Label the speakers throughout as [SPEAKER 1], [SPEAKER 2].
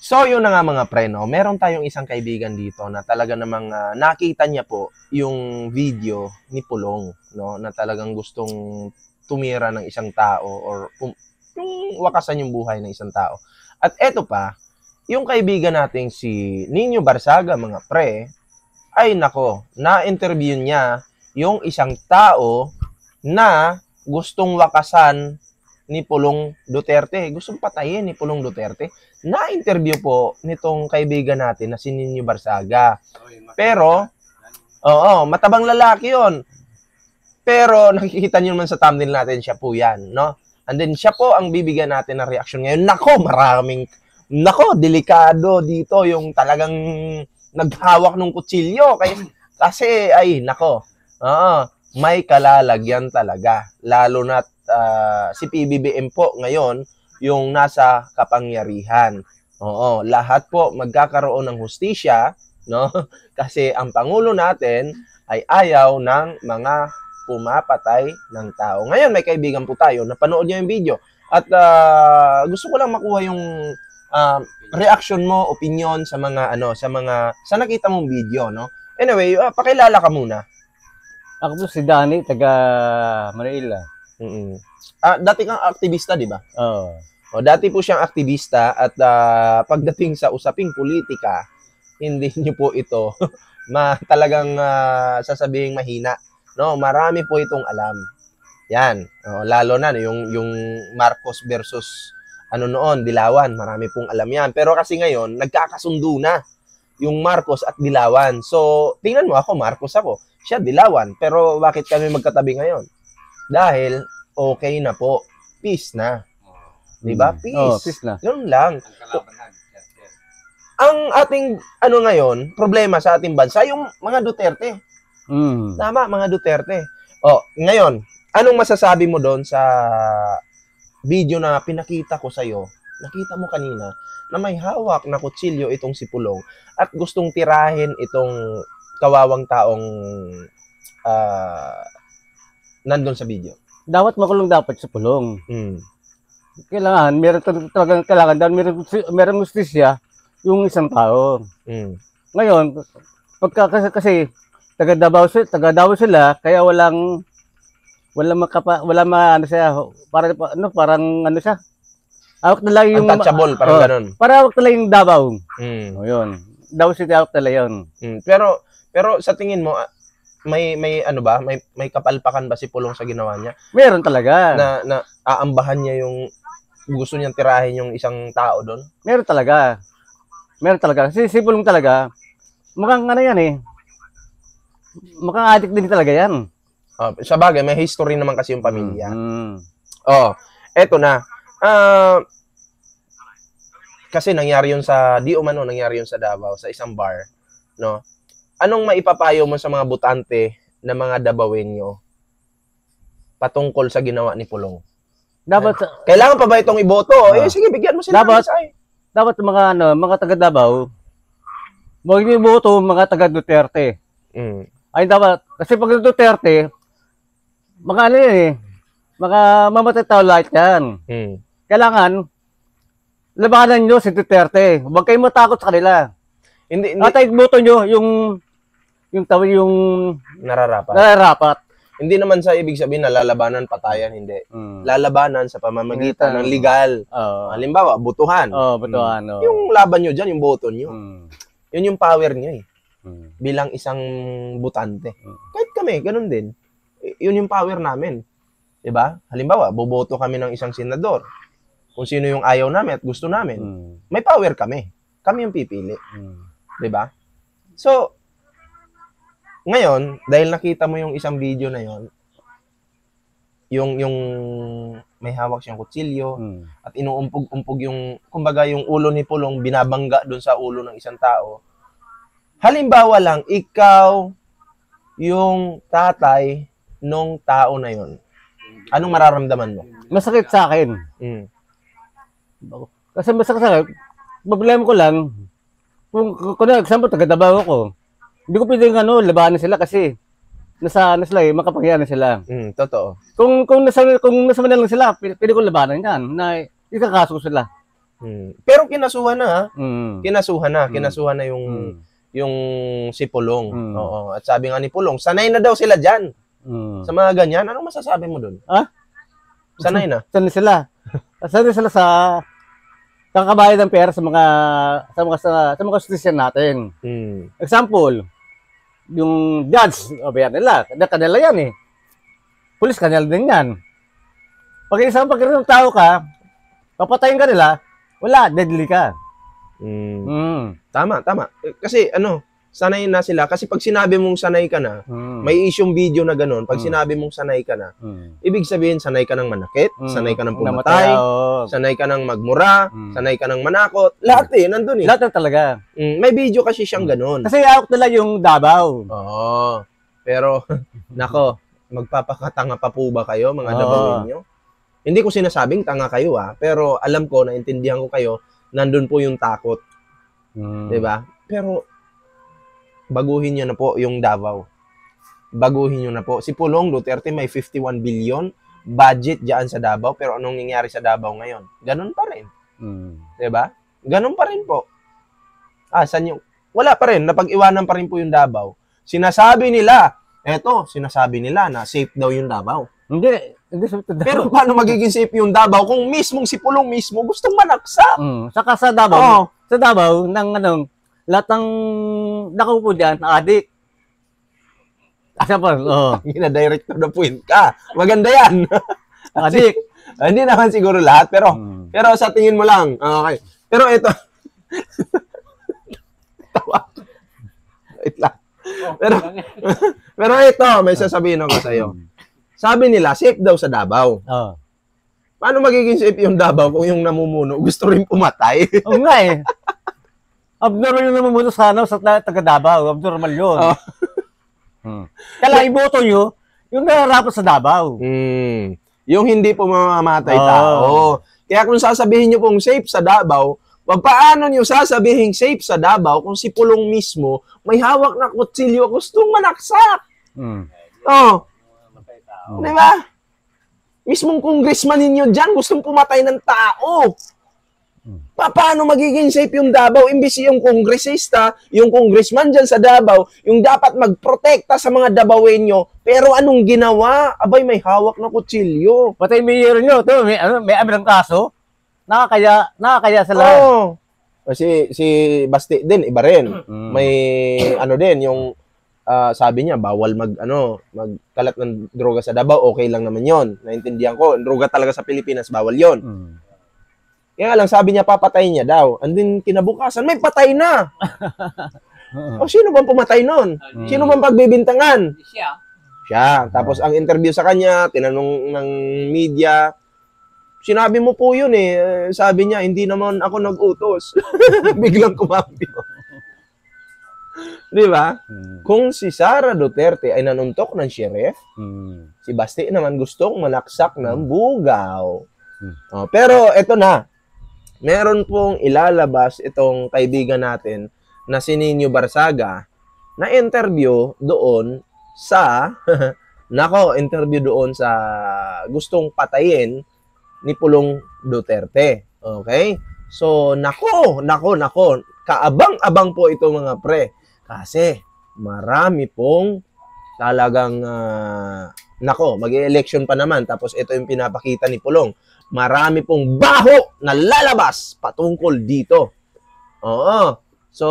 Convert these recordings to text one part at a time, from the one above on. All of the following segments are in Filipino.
[SPEAKER 1] So, yun na nga mga pre, no? Meron tayong isang kaibigan dito na talaga namang nakita niya po yung video ni Pulong, no? Na talagang gustong tumira ng isang tao or yung wakasan yung buhay ng isang tao. At eto pa, yung kaibigan nating si Nino Barsaga, mga pre, ay nako, na-interview niya yung isang tao na gustong wakasan ni Pulong Duterte. Gustong patayin ni Pulong Duterte. Na-interview po nitong kaibigan natin na si Nino Barsaga. Pero, matabang lalaki yon. Pero nakikita niyo naman sa thumbnail natin, siya po yan, no? And then siya po ang bibigyan natin ng reaction ngayon. Nako, delikado dito yung talagang naghawak ng kutsilyo. Kasi may kalalagyan talaga. Lalo na si PBBM po ngayon yung nasa kapangyarihan. Lahat po magkakaroon ng hustisya, no? Kasi ang Pangulo natin ay ayaw ng mga pumapatay ng tao. Ngayon may kaibigan po tayo, napanood niya yung video at gusto ko lang makuha yung reaction mo, opinion sa sa nakita mong video, no? Anyway, pakilala ka muna.
[SPEAKER 2] Ako po si Danny, taga Manila.
[SPEAKER 1] Dati kang aktivista, di ba?
[SPEAKER 2] Oo.
[SPEAKER 1] Dati po siyang aktivista at pagdating sa usaping politika, hindi niyo po ito talagang sasabihing mahina. No, marami po itong alam. Yan. Lalo na yung Marcos versus noon, Dilawan, marami pong alam yan. Pero kasi ngayon, nagkakasundo na yung Marcos at Dilawan. So, tingnan mo ako, Marcos ako. Siya, Dilawan. Pero bakit kami magkatabi ngayon? Dahil, okay na po. Peace na. Diba? Peace.
[SPEAKER 2] Peace na.
[SPEAKER 1] Ganun lang. Ang ating, ngayon, problema sa ating bansa, yung mga Duterte. Tama, mga Duterte. Ngayon, anong masasabi mo doon sa video na pinakita ko sa'yo? Nakita mo kanina na may hawak na kutsilyo itong si Pulong at gustong tirahin itong kawawang taong nandun sa video.
[SPEAKER 2] Dapat makulong si Pulong. Kailangan, meron justisya yung isang tao. Ngayon, kasi taga Davao sila, kaya walang siya, parang siya. Hawak na lang yung
[SPEAKER 1] untouchable, parang ganun.
[SPEAKER 2] Para hawak na lang yung Davao. Yun. Davao City hawak na yun.
[SPEAKER 1] Pero sa tingin mo, may kapalpakan ba si Pulong sa ginawa niya?
[SPEAKER 2] Meron talaga.
[SPEAKER 1] Na aambahan niya yung gusto niyang tirahin yung isang tao doon?
[SPEAKER 2] Meron talaga. Si Pulong talaga, mukhang yan eh. Mukhang addict din talaga yan.
[SPEAKER 1] Sa bagay, may history naman kasi yung pamilya. Eto na. Kasi nangyari yun nangyari yun sa Davao, sa isang bar. No? Anong maipapayo mo sa mga butante na mga Davaoenyo patungkol sa ginawa ni Pulong? Kailangan pa ba itong iboto? Sige, bigyan mo sila.
[SPEAKER 2] Dapat mga taga Davao, mag-iboto mga taga Duterte. Ay dapat, kasi pag Duterte, mamatay tao lahat yan. Kailangan, labanan nyo si Duterte. Huwag kayong matakot sa kanila.
[SPEAKER 1] Hindi.
[SPEAKER 2] At ay boto nyo yung nararapat.
[SPEAKER 1] Hindi naman sa ibig sabihin na lalabanan, patayan, hindi. Lalabanan sa pamamagitan ng legal. Halimbawa, butuhan.
[SPEAKER 2] Butuhan.
[SPEAKER 1] Yung laban nyo dyan, yung boto nyo. Yun yung power nyo eh. Bilang isang butante. Kahit kami, ganun din. Yun yung power namin. Diba? Halimbawa, boboto kami ng isang senador. Kung sino yung ayaw namin at gusto namin. May power kami. Kami yung pipili. Diba? So, ngayon, dahil nakita mo yung isang video na yon, yung may hawak siyang kutsilyo at inuumpog-umpog yung, kumbaga yung ulo ni Pulong binabangga doon sa ulo ng isang tao. Halimbawa lang, ikaw yung tatay nung tao na yon. Anong mararamdaman mo?
[SPEAKER 2] Masakit sa akin. Kasi masakit sa akin. Problema ko lang, kung example, taga Davao ko, hindi ko pwedeng labanan sila kasi nasa makapangyarihan sila.
[SPEAKER 1] Totoo.
[SPEAKER 2] Kung nasa Manila lang sila, pwede ko labanan yan, na ikakaso sila.
[SPEAKER 1] Pero kinasuhan na, ha? Kinasuhan na
[SPEAKER 2] Mm.
[SPEAKER 1] yung si Pulong.
[SPEAKER 2] Mm.
[SPEAKER 1] Oo. At sabi nga ni Pulong, sanay na daw sila diyan. Sa mga ganyan. Anong masasabi mo doon?
[SPEAKER 2] Ah?
[SPEAKER 1] Sanay na.
[SPEAKER 2] Sanay sila. Sanay sila sa kakabayad ng pera sa mga justisyan natin. Example, yung judge, bayan nila. Kanila yan eh. Pulis, kanila din yan. Pag isang pagkakaroon ng tao ka, papatayin ka nila, wala, deadly ka.
[SPEAKER 1] Tama. Kasi sanay na sila. Kasi pag sinabi mong sanay ka na, may isyong video na ganun. Pag sinabi mong sanay ka na, ibig sabihin sanay ka ng manakit, sanay ka ng pumatay, sanay ka ng magmura, sanay ka ng manakot. Lahat nandun eh.
[SPEAKER 2] Lahat na talaga.
[SPEAKER 1] May video kasi siyang ganun.
[SPEAKER 2] Kasi hawak nila yung Davao.
[SPEAKER 1] Oo. Pero, nako, magpapakatanga pa po ba kayo, mga Davao nyo? Hindi ko sinasabing tanga kayo pero alam ko, naintindihan ko kayo, nandun po yung takot. Diba? Pero, baguhin nyo na po yung Davao. Baguhin nyo na po. Si Pulong Duterte may 51 billion budget dyan sa Davao, pero anong nangyari sa Davao ngayon? Ganun pa rin. Diba? Ganun pa rin po. Saan yung... Wala pa rin. Napag-iwanan pa rin po yung Davao. Sinasabi nila na safe daw yung Davao.
[SPEAKER 2] Hindi safe to Davao.
[SPEAKER 1] Pero paano magiging safe yung Davao kung mismong si Pulong mismo gustong manaksak?
[SPEAKER 2] Saka sa Davao, ng lahat ng nakaupo dyan, adik. Asa pa?
[SPEAKER 1] Direct to the point ka. Maganda yan.
[SPEAKER 2] Adik.
[SPEAKER 1] Hindi naman siguro lahat, pero sa tingin mo lang. Okay. Pero ito. Tawa. Wait lang. Pero ito, may sasabihin ako sa'yo. Sabi nila, safe daw sa Davao. Paano magiging safe yung Davao kung yung namumuno gusto rin pumatay?
[SPEAKER 2] Oo nga eh. Abnormal yung namumuno sa taga Davao. Abnormal yun. Kaya iboto nyo, yung nararapat sa Davao.
[SPEAKER 1] Yung hindi po mamamatay tao. Kaya kung sasabihin nyo pong safe sa Davao, paano nyo sasabihin safe sa Davao kung si Pulong mismo may hawak na kutsilyo gustong manaksak? Diba? Mismong congressman ninyo dyan gustong pumatay ng tao. Paano magiging safe yung Davao? Imbis yung kongresista, yung congressman dyan sa Davao, yung dapat magprotekta sa mga Davaoenyo, pero anong ginawa? Abay, may hawak na kutsilyo.
[SPEAKER 2] Patay mayor nyo. May amin ng kaso. Nakakaya sila.
[SPEAKER 1] Si Basti din, iba rin. May din, yung sabi niya, bawal magkalat ng droga sa Davao, okay lang naman yon. Naintindihan ko, droga talaga sa Pilipinas, bawal yon. Kaya lang, sabi niya, papatay niya daw. And then, kinabukasan, may patay na. Sino bang pumatay nun? Sino bang pagbibintangan? Siya. Tapos, ang interview sa kanya, tinanong ng media, sinabi mo po yun eh. Sabi niya, hindi naman ako nag-utos. Biglang kumambyo. Di ba? Kung si Sara Duterte ay nanuntok ng sheriff, si Basti naman gustong manaksak ng bugaw. Pero eto na, meron pong ilalabas itong kaibigan natin na si Nino Barsaga na interview doon sa interview doon sa gustong patayin ni Pulong Duterte. Okay? So, nako, kaabang-abang po ito mga pre. Kasi, marami pong talagang, mag-election pa naman. Tapos, ito yung pinapakita ni Pulong. Marami pong baho na lalabas patungkol dito. Oo. So,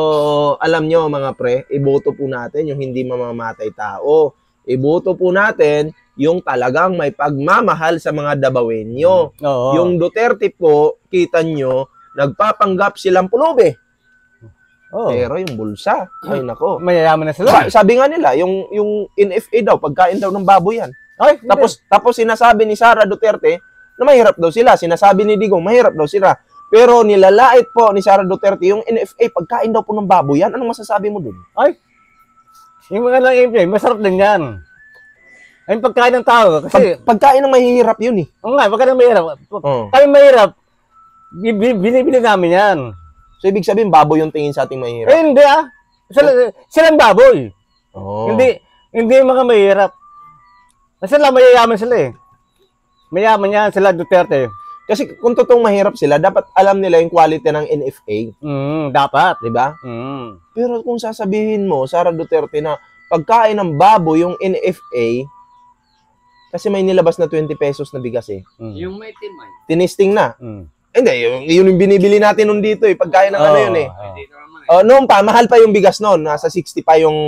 [SPEAKER 1] alam nyo mga pre, iboto po natin yung hindi mamamatay tao. Iboto po natin yung talagang may pagmamahal sa mga Davaoenyo. Yung Duterte po, kita nyo, nagpapanggap silang pulubi. Pero yung bulsa, ay nako.
[SPEAKER 2] Mayayaman na sila.
[SPEAKER 1] Sabi nga nila, yung NFA daw, pagkain daw ng baboy yan. Tapos sinasabi ni Sara Duterte na mahirap daw sila. Sinasabi ni Digong, mahirap daw sila. Pero nilalait po ni Sara Duterte yung NFA, pagkain daw po ng baboy yan. Anong masasabi mo dun?
[SPEAKER 2] Yung mga NFA, masarap din yan. Ay, pagkain ng tao. Kasi
[SPEAKER 1] pagkain ng mahihirap yun eh.
[SPEAKER 2] Oo nga, pagkain ng mahirap. Kaya mahirap, binibili namin yan.
[SPEAKER 1] So, ibig sabihin, baboy yung tingin sa ating mahirap?
[SPEAKER 2] Hindi Silang baboy. Hindi mga mahirap. Kasi mayayaman sila eh. Mayaman yan sila Duterte.
[SPEAKER 1] Kasi kung totoong mahirap sila, dapat alam nila yung quality ng NFA.
[SPEAKER 2] Dapat.
[SPEAKER 1] Di ba?
[SPEAKER 2] Mm.
[SPEAKER 1] Pero kung sasabihin mo, Sara Duterte, na pagkain ng baboy yung NFA, kasi may nilabas na 20 pesos na bigas eh.
[SPEAKER 3] Yung may timay.
[SPEAKER 1] Tinisting na. Hindi, yun yung binibili natin nun dito eh. Pagkain ng ano yun eh. Noon pa, mahal pa yung bigas noon. Nasa 60 pa yung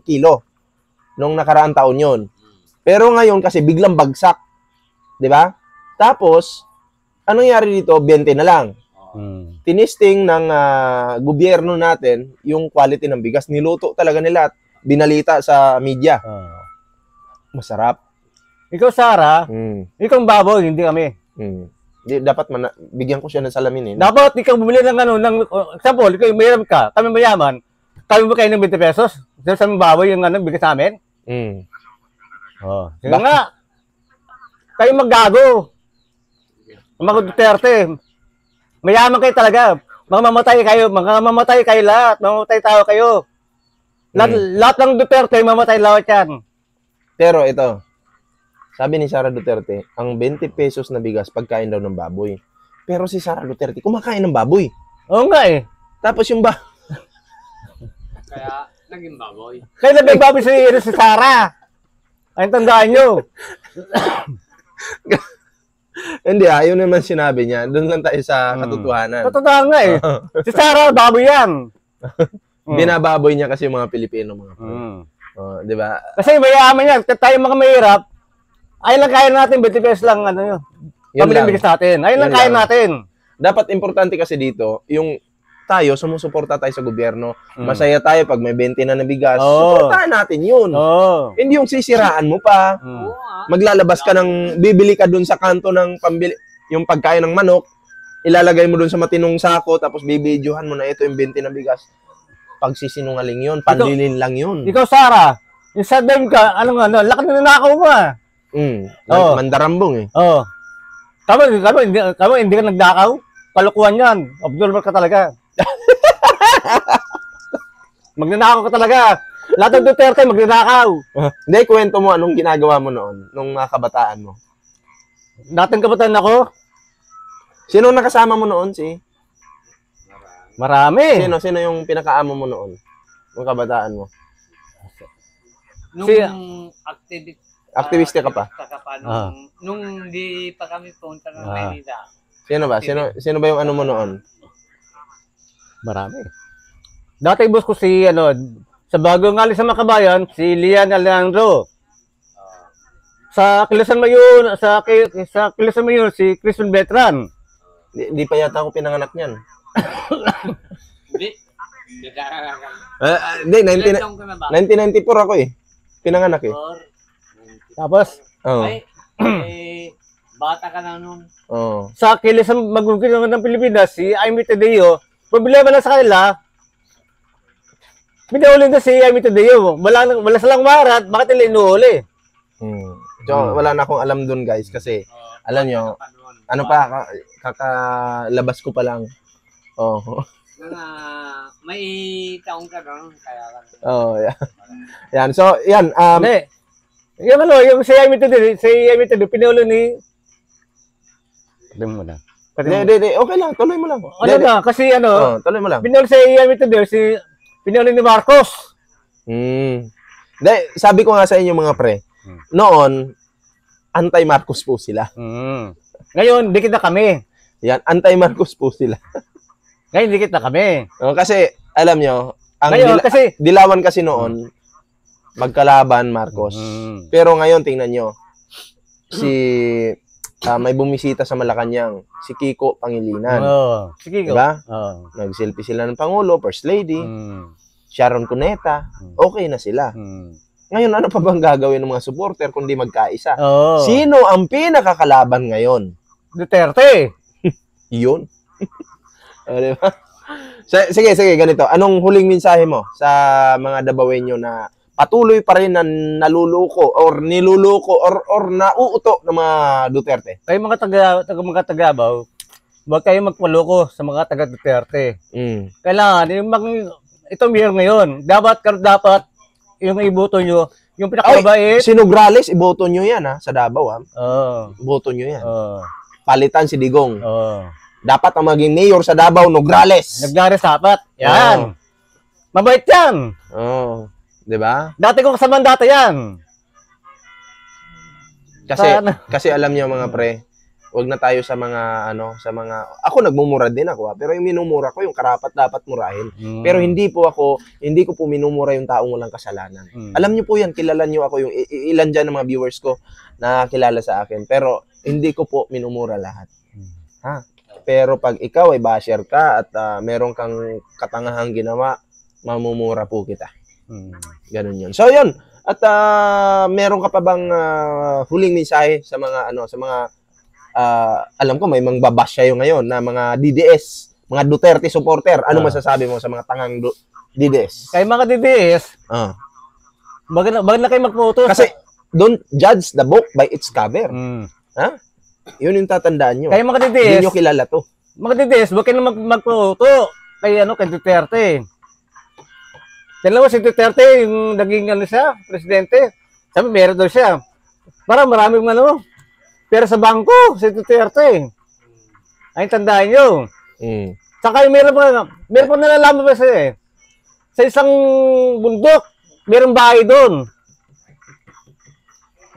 [SPEAKER 1] kilo. Nung nakaraang taon yun. Pero ngayon kasi biglang bagsak. Di ba? Tapos, anong nangyari dito? 20 na lang. Tinisting ng gobyerno natin yung quality ng bigas. Niluto talaga nila at binalita sa media. Masarap.
[SPEAKER 2] Ikaw, Sara, ikaw baboy, hindi kami.
[SPEAKER 1] Dapat bigyan ko siya ng salamin eh.
[SPEAKER 2] Dapat ikaw bumili ng ano, example, ikaw mayroon ka, kami mayaman, kami mo kayo ng 20 pesos, dahil sa baboy yung ano, bigas namin. Sige nga, kayo maggago. Mga Duterte, mayaman kayo talaga. Mamamatay kayo lahat, mamamatay tao kayo. Lahat ng Duterte, mamatay lahat yan.
[SPEAKER 1] Pero ito, sabi ni Sara Duterte, ang 20 pesos na bigas pagkain daw ng baboy. Pero si Sara Duterte, kumakain ng baboy.
[SPEAKER 2] Oo nga eh.
[SPEAKER 1] Tapos yung
[SPEAKER 3] Kaya, naging baboy.
[SPEAKER 2] Kaya naging baboy si Sara. Ay, tandaan nyo.
[SPEAKER 1] Hindi yun naman sinabi niya. Doon lang tayo sa katotohanan.
[SPEAKER 2] Totoo nga eh. Si Sara, baboy yan.
[SPEAKER 1] Binababoy niya kasi yung mga Pilipino. Di ba?
[SPEAKER 2] Kasi mayaman yan. Tayo mga mahirap, ayun lang kaya natin, 20 pesos lang, ano yun. Pamilyang bigas natin. Ayun lang kaya natin.
[SPEAKER 1] Dapat importante kasi dito, yung tayo, sumusuporta tayo sa gobyerno. Masaya tayo pag may 20 na bigas. Suportahan natin yun. Hindi yung sisiraan mo pa. Maglalabas ka bibili ka dun sa kanto ng pambili, yung pagkain ng manok, ilalagay mo dun sa matinong sako, tapos bibidyohan mo na ito yung 20 na bigas. Pagsisinungaling yun, panlilin lang yun.
[SPEAKER 2] Ikaw, Sara, yung sa dime ka, laki na nanakaw mo ah.
[SPEAKER 1] Mandarambong eh.
[SPEAKER 2] Kamo, hindi ka nagdakaw? Kalukuhan yan. Abnormal ka talaga. Magnanakaw ka talaga. Lahat ng Duterte, magnanakaw.
[SPEAKER 1] Hindi, kwento mo anong ginagawa mo noon, nung kabataan mo.
[SPEAKER 2] Dating kabataan ako?
[SPEAKER 1] Sino nakasama mo noon,
[SPEAKER 2] Marami.
[SPEAKER 1] Sino yung pinakaamo mo noon, nung kabataan mo?
[SPEAKER 3] Nung
[SPEAKER 1] Aktivista ka pa?
[SPEAKER 3] Nung di pa kami punta ng Manila.
[SPEAKER 1] Sino ba? Sino ba yung ano mo noon?
[SPEAKER 2] Marami. Dati boss ko sa bagong alis sa Makabayan, si Lian Alejandro. Sa Kilusan Mayon, si Crispin Betran.
[SPEAKER 1] Di pa yata ako pinanganak niyan. Hindi, 1994 ako eh. Pinanganak eh.
[SPEAKER 2] Tapos?
[SPEAKER 3] Bata ka na nun.
[SPEAKER 2] Sa Kilusan Magugino ng Pilipinas, si Amy Tadeo, problema na sa kanila, pinahuli na si Amy Tadeo. Wala silang warat, bakit nila inuhuli?
[SPEAKER 1] So, wala na akong alam dun guys, kasi alam nyo, kakalabas ko pa lang.
[SPEAKER 3] May taong ka doon, kaya lang.
[SPEAKER 1] Yan. So, yan.
[SPEAKER 2] Yung si Amy Tadeo, pinahuli ni... Pati mo na.
[SPEAKER 1] Okay lang, tuloy mo lang.
[SPEAKER 2] Kasi
[SPEAKER 1] tuloy mo lang.
[SPEAKER 2] Pinahuli si Amy Tadeo, pinahuli ni Marcos.
[SPEAKER 1] Sabi ko nga sa inyo mga pre, noon, anti-Marcos po sila.
[SPEAKER 2] Ngayon, dikit na kami.
[SPEAKER 1] Yan, anti-Marcos po sila.
[SPEAKER 2] Ngayon, dikit na kami.
[SPEAKER 1] Kasi, alam nyo, dilawan kasi noon, magkalaban Marcos. Pero ngayon, tingnan nyo, may bumisita sa Malacanang, si Kiko Pangilinan.
[SPEAKER 2] Si Kiko.
[SPEAKER 1] Diba? Nag-selfie sila ng Pangulo, First Lady, Sharon Cuneta, okay na sila. Ngayon, ano pa bang gagawin ng mga supporter kundi magkaisa? Sino ang pinakakalaban ngayon?
[SPEAKER 2] Duterte.
[SPEAKER 1] Yun. Diba? Sige, ganito. Anong huling mensahe mo sa mga Dabawenyo na patuloy pa rin na naluluko or niluluko or nauuto ng mga Duterte?
[SPEAKER 2] Kayo mga taga-Davao, huwag kayo magpaluko sa mga taga-Duterte. Kailangan, itong year ngayon, dapat yung iboto nyo, yung pinakamabait.
[SPEAKER 1] Si Nograles, iboto nyo yan sa Davao. Iboto nyo yan. palitan si Digong.
[SPEAKER 2] Oo.
[SPEAKER 1] Dapat ang maging mayor sa Davao, Nograles.
[SPEAKER 2] Naglares dapat. Yan. Mabait yan.
[SPEAKER 1] Oo. Di ba?
[SPEAKER 2] Dati ko kasama dati yan.
[SPEAKER 1] Kasi alam niyo mga pre, wag na tayo sa mga ako nagmumura din ako, pero yung minumura ko yung karapat dapat murahin. Pero hindi ko po minumura yung taong walang kasalanan. Alam niyo po yan, kilala niyo ako, yung ilan diyan ng mga viewers ko na kilala sa akin, pero hindi ko po minumura lahat. Ha? Pero pag ikaw ay basher ka at meron kang katangahang ginawa, mamumura po kita. Ganun yun. So yun. At meron ka pa bang huling mensahe sa mga alam ko may mga babash kayo ngayon na mga DDS, mga Duterte supporter. Ano masasabi mo sa mga tangang DDS?
[SPEAKER 2] Kay mga DDS, wag na kayo magputo.
[SPEAKER 1] Kasi don't judge the book by its cover. Ha? Yun yung tatandaan nyo.
[SPEAKER 2] Kay mga DDS,
[SPEAKER 1] hindi nyo kilala to.
[SPEAKER 2] Mga DDS, wag kayo na magputo kay Duterte. Dalawa si Duterte, yung naging siya, presidente. Sabi, meron daw siya. Para maraming pero sa bangko, si Duterte. Ay, tandaan nyo. Saka meron pa nalalaman pa siya sa isang bundok, meron bahay doon.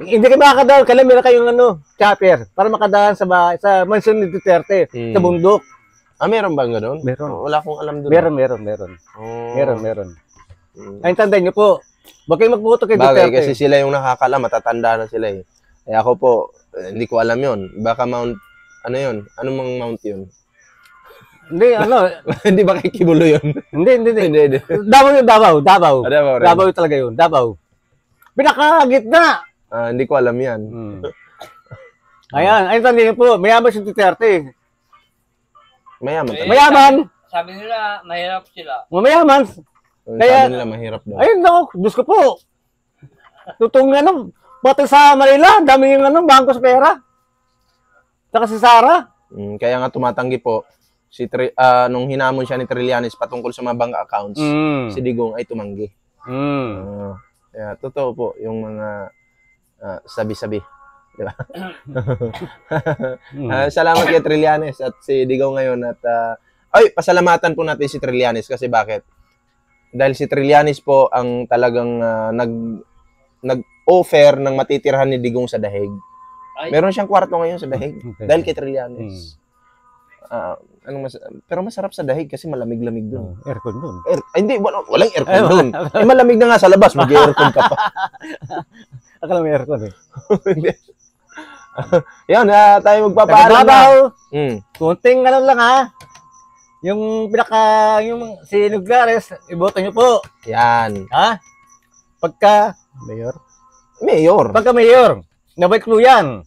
[SPEAKER 2] Hindi kayo makakadaan, kailan meron kayong chopper para makadaan sa bahay, sa mansion ni Duterte, sa bundok.
[SPEAKER 1] Meron bang gano'n?
[SPEAKER 2] Meron.
[SPEAKER 1] Wala akong alam doon.
[SPEAKER 2] Meron. Meron. Ay, tandaan nyo po, wag kayo magputo kay
[SPEAKER 1] Bagay,
[SPEAKER 2] Duterte.
[SPEAKER 1] kasi sila yung nakakala, matatanda na sila eh. Ako po, hindi ko alam yon. Baka Mount, yun? Anong mga Mount yun?
[SPEAKER 2] Hindi,
[SPEAKER 1] Hindi ba kay Kibulo yun?
[SPEAKER 2] Hindi. Davao.
[SPEAKER 1] Davao
[SPEAKER 2] Talaga yun, Davao. Pinakagitna.
[SPEAKER 1] Hindi ko alam yan.
[SPEAKER 2] Ayan, tandaan nyo po, mayaman si Duterte.
[SPEAKER 1] Mayaman.
[SPEAKER 3] Sabi nila, mahirap sila.
[SPEAKER 2] Mayaman.
[SPEAKER 1] Sabi nila mahirap daw.
[SPEAKER 2] Ayun ako, Diyos ko po. Tutong pati sa Manila, dami yung bangko sa pera. Saka si Sara.
[SPEAKER 1] Kaya nga tumatanggi po, nung hinamon siya ni Trillanes patungkol sa mga bank accounts, si Digong ay tumanggi. Kaya totoo po, yung mga sabi-sabi. Di ba? Salamat kay Trillanes at si Digong ngayon. At pasalamatan po natin si Trillanes kasi bakit? Dahil si Trillanes po ang talagang nag-offer ng matitirhan ni Digong sa Dahig. Meron siyang kwarto ngayon sa Dahig dahil kay Trillanes. Pero masarap sa Dahig kasi malamig-lamig doon.
[SPEAKER 2] Aircon doon.
[SPEAKER 1] Hindi, walang aircon doon. Malamig na nga sa labas, mag-aircon ka pa.
[SPEAKER 2] Akala may aircon eh.
[SPEAKER 1] Yan, tayo magpapaalam na.
[SPEAKER 2] Kunting lang yung si Noglares, iboto nyo po.
[SPEAKER 1] Yan.
[SPEAKER 2] Ha? Pagka mayor.
[SPEAKER 1] Pagka
[SPEAKER 2] mayor. Nabait ko yan.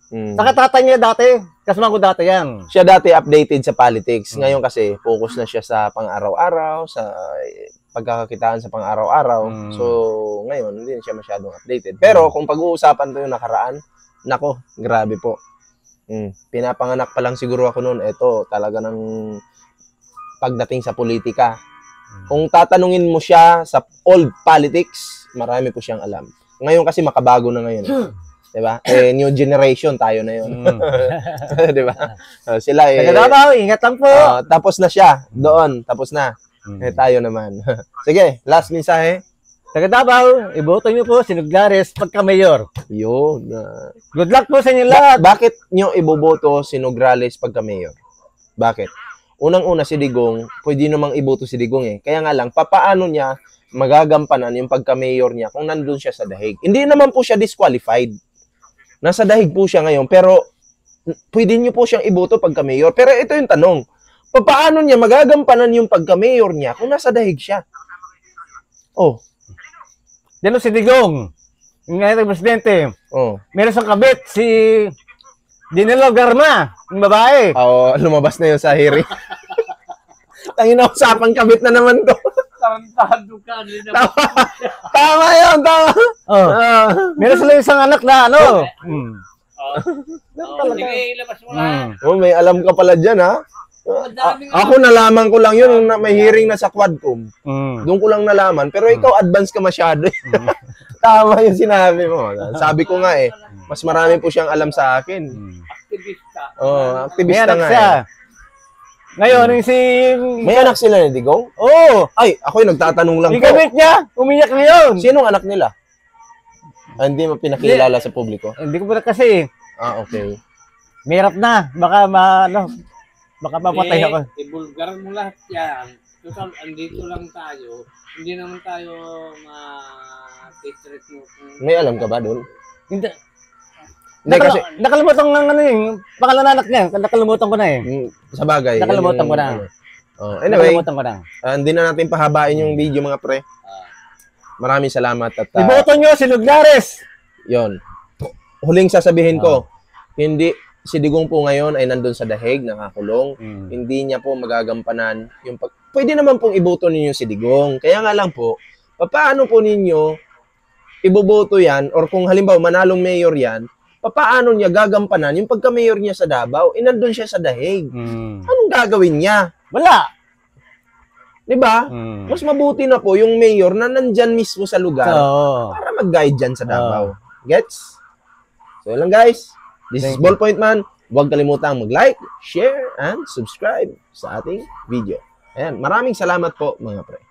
[SPEAKER 2] Saka tatay niya dati. Kasama ko dati yan.
[SPEAKER 1] Siya dati updated sa politics. Ngayon kasi, focus na siya sa pang-araw-araw, sa pagkakakitaan sa pang-araw-araw. So, ngayon, hindi siya masyadong updated. Pero, kung pag-uusapan to yung nakaraan, nako, grabe po. Pinapanganak pa lang siguro ako noon. Ito, talaga ng pagdating sa politika. Kung tatanungin mo siya sa old politics, marami po siyang alam. Ngayon kasi makabago na ngayon. Diba? New generation tayo na yun. Diba? Sila
[SPEAKER 2] Davao, ingat lang po.
[SPEAKER 1] Tapos na siya. Doon, tapos na. Tayo naman. Sige, last mensahe.
[SPEAKER 2] Taga Davao, iboto niyo po si Noglares pagka mayor.
[SPEAKER 1] Yun.
[SPEAKER 2] Good luck po sa inyo lahat.
[SPEAKER 1] Bakit nyo iboboto si Nograles pagka mayor? Bakit? Unang-una si Digong, pwede namang iboto si Digong eh. Kaya nga lang, papaano niya magagampanan yung pagka-mayor niya kung nandun siya sa Dahig? Hindi naman po siya disqualified. Nasa Dahig po siya ngayon, pero pwede niyo po siyang iboto pagka-mayor. Pero ito yung tanong, papaano niya magagampanan yung pagka-mayor niya kung nasa Dahig siya?
[SPEAKER 2] Dito si Digong, yung ngayon presidente. Meron siyang kabit, si Dinelo Garma, yung babae.
[SPEAKER 1] Lumabas na yun sa hearing. Tangina, usapang kabit na naman to.
[SPEAKER 3] Tarantado ka.
[SPEAKER 1] Tama yun, tama.
[SPEAKER 2] Meron sila isang anak na
[SPEAKER 3] Sige, ilabas mo na.
[SPEAKER 1] May alam ka pala dyan, ha? Ako nalaman ko lang yun na may hearing na sa Quadcom. Doon ko lang nalaman. Pero ikaw advance ka masyado. Tama yung sinabi mo. Sabi ko nga Mas marami po siyang alam sa akin.
[SPEAKER 3] Aktivista.
[SPEAKER 1] Oh,
[SPEAKER 2] May
[SPEAKER 1] aktivista
[SPEAKER 2] anak
[SPEAKER 1] nga.
[SPEAKER 2] siya.
[SPEAKER 1] Eh.
[SPEAKER 2] Ngayon, yung si...
[SPEAKER 1] May anak sila ni Digong?
[SPEAKER 2] Oo!
[SPEAKER 1] Ay, ako yung nagtatanong lang
[SPEAKER 2] Yung
[SPEAKER 1] po.
[SPEAKER 2] kabit niya, umiyak ngayon.
[SPEAKER 1] Sinong anak nila? Ah, hindi mo pinakilala sa publiko?
[SPEAKER 2] Hindi ko pa kasi,
[SPEAKER 1] Ah, okay.
[SPEAKER 2] mahirap na. Baka mapatay ako.
[SPEAKER 3] Ibulgar mo lahat yan. Total, andito lang tayo. Hindi naman tayo ma-treat mo.
[SPEAKER 1] May alam ka ba doon?
[SPEAKER 2] Hindi,
[SPEAKER 1] Hindi kasi,
[SPEAKER 2] nakalimutan ko ng pangalan ng anak niya. Nakalimutan ko na eh.
[SPEAKER 1] sa bagay. yan
[SPEAKER 2] Nakalimutan
[SPEAKER 1] yung-
[SPEAKER 2] ko na.
[SPEAKER 1] Oh, anyway,
[SPEAKER 2] Nakalimutan ko na.
[SPEAKER 1] hindi na natin pahabain yung video mga pre. Maraming salamat at
[SPEAKER 2] Iboto nyo si Luglares.
[SPEAKER 1] yon. Huling sasabihin ko, hindi si Digong po ngayon ay nandun sa dahig, nakakulong. Hindi niya po magagampanan yung pwede naman pong iboto ninyo si Digong. Kaya nga lang po, paano po ninyo iboboto yan or kung halimbawa manalong mayor yan, paano niya gagampanan yung pagka-mayor niya sa Davao? Nandun siya sa dahig. Anong gagawin niya?
[SPEAKER 2] Wala.
[SPEAKER 1] 'Di ba? Mas mabuti na po yung mayor na nandyan mismo sa lugar
[SPEAKER 2] So,
[SPEAKER 1] para mag-guide dyan sa Davao. Gets? So yun lang guys. This is
[SPEAKER 2] Thank you.
[SPEAKER 1] Ballpoint Man. Huwag kalimutang mag-like, share, and subscribe sa ating video. Ayan, maraming salamat po mga pre.